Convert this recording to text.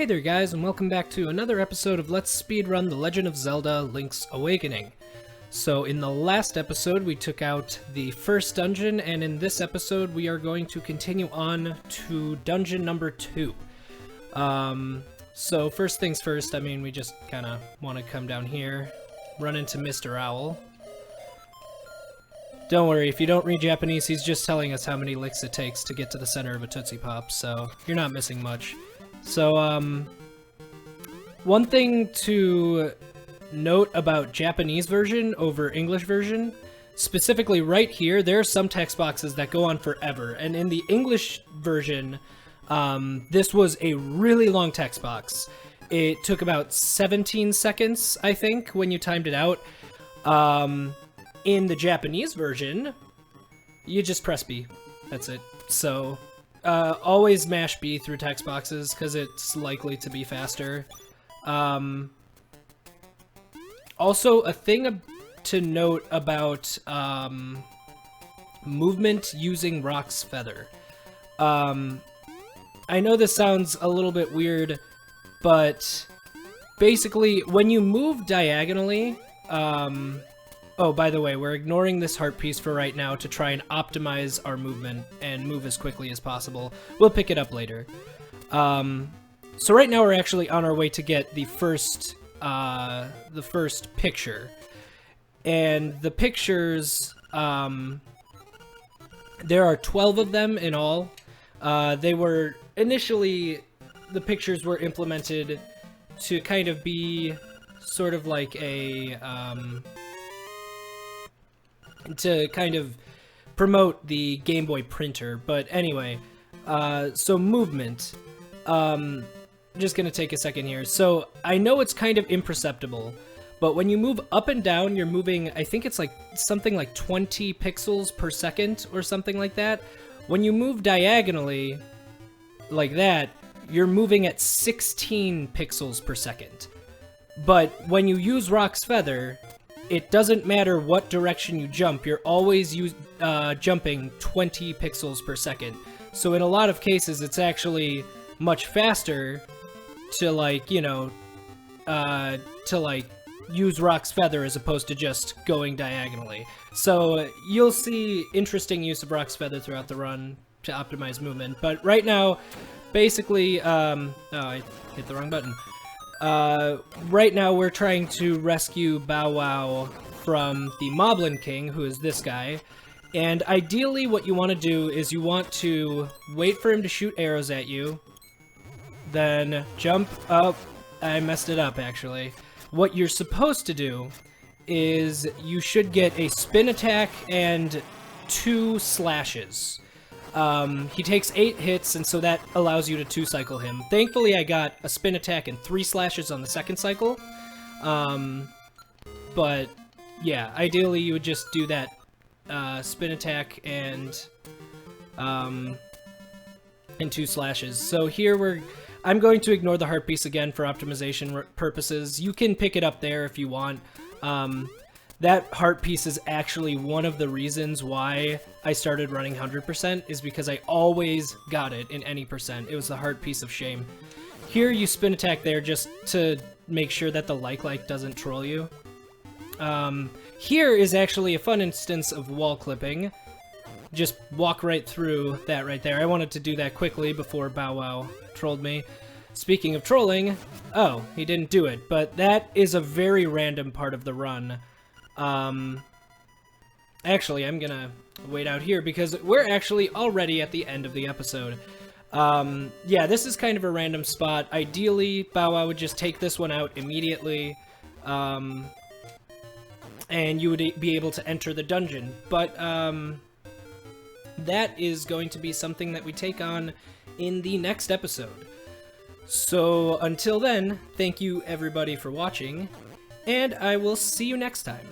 Hey there guys, and welcome back to another episode of Let's Speedrun The Legend of Zelda Link's Awakening. So in the last episode we took out the first dungeon, and in this episode we are going to continue on to dungeon number 2. So first things first, we just kind of want to come down here, run into Mr. Owl. Don't worry, if you don't read Japanese, he's just telling us how many licks it takes to get to the center of a Tootsie Pop, so you're not missing much. So, one thing to note about Japanese version over English version, specifically right here, there are some text boxes that go on forever, and in the English version, this was a really long text box. It took about 17 seconds, I think, when you timed it out. In the Japanese version, you just press B. That's it. So, always mash B through text boxes, because it's likely to be faster. Also, a thing to note about movement using Rock's Feather. I know this sounds a little bit weird, but basically, when you move diagonally, oh, by the way, we're ignoring this heart piece for right now to try and optimize our movement and move as quickly as possible. We'll pick it up later. So right now we're actually on our way to get the first picture. And the pictures, there are 12 of them in all. They were, initially, the pictures were implemented to kind of be sort of like a, to kind of promote the Game Boy printer, but anyway, so movement, just gonna take a second here. So I know it's kind of imperceptible, but when you move up and down, you're moving, I think it's like something like 20 pixels per second or something like that. When you move diagonally like that, you're moving at 16 pixels per second. But when you use Rock's Feather, it doesn't matter what direction you jump, you're always jumping 20 pixels per second. So in a lot of cases, it's actually much faster to, like, you know, use Rock's Feather as opposed to just going diagonally. So you'll see interesting use of Rock's Feather throughout the run to optimize movement. But right now, basically, oh, I hit the wrong button. Right now we're trying to rescue Bow Wow from the Moblin King, who is this guy. And ideally what you want to do is you want to wait for him to shoot arrows at you, then jump up. I messed it up, actually. What you're supposed to do is you should get a spin attack and 2 slashes. He takes 8 hits, and so that allows you to 2-cycle him. Thankfully, I got a spin attack and 3 slashes on the second cycle. But, yeah, ideally you would just do that spin attack and 2 slashes. So here I'm going to ignore the heart piece again for optimization purposes. You can pick it up there if you want. That heart piece is actually one of the reasons why I started running 100%, is because I always got it in any percent. It was the heart piece of shame. Here you spin attack there just to make sure that the like doesn't troll you. Here is actually a fun instance of wall clipping. Just walk right through that right there. I wanted to do that quickly before Bow Wow trolled me. Speaking of trolling, oh, he didn't do it, but that is a very random part of the run. Actually, I'm gonna wait out here because we're actually already at the end of the episode. Yeah, this is kind of a random spot. Ideally, Bow Wow would just take this one out immediately, and you would be able to enter the dungeon. But, that is going to be something that we take on in the next episode. So, until then, thank you everybody for watching, and I will see you next time.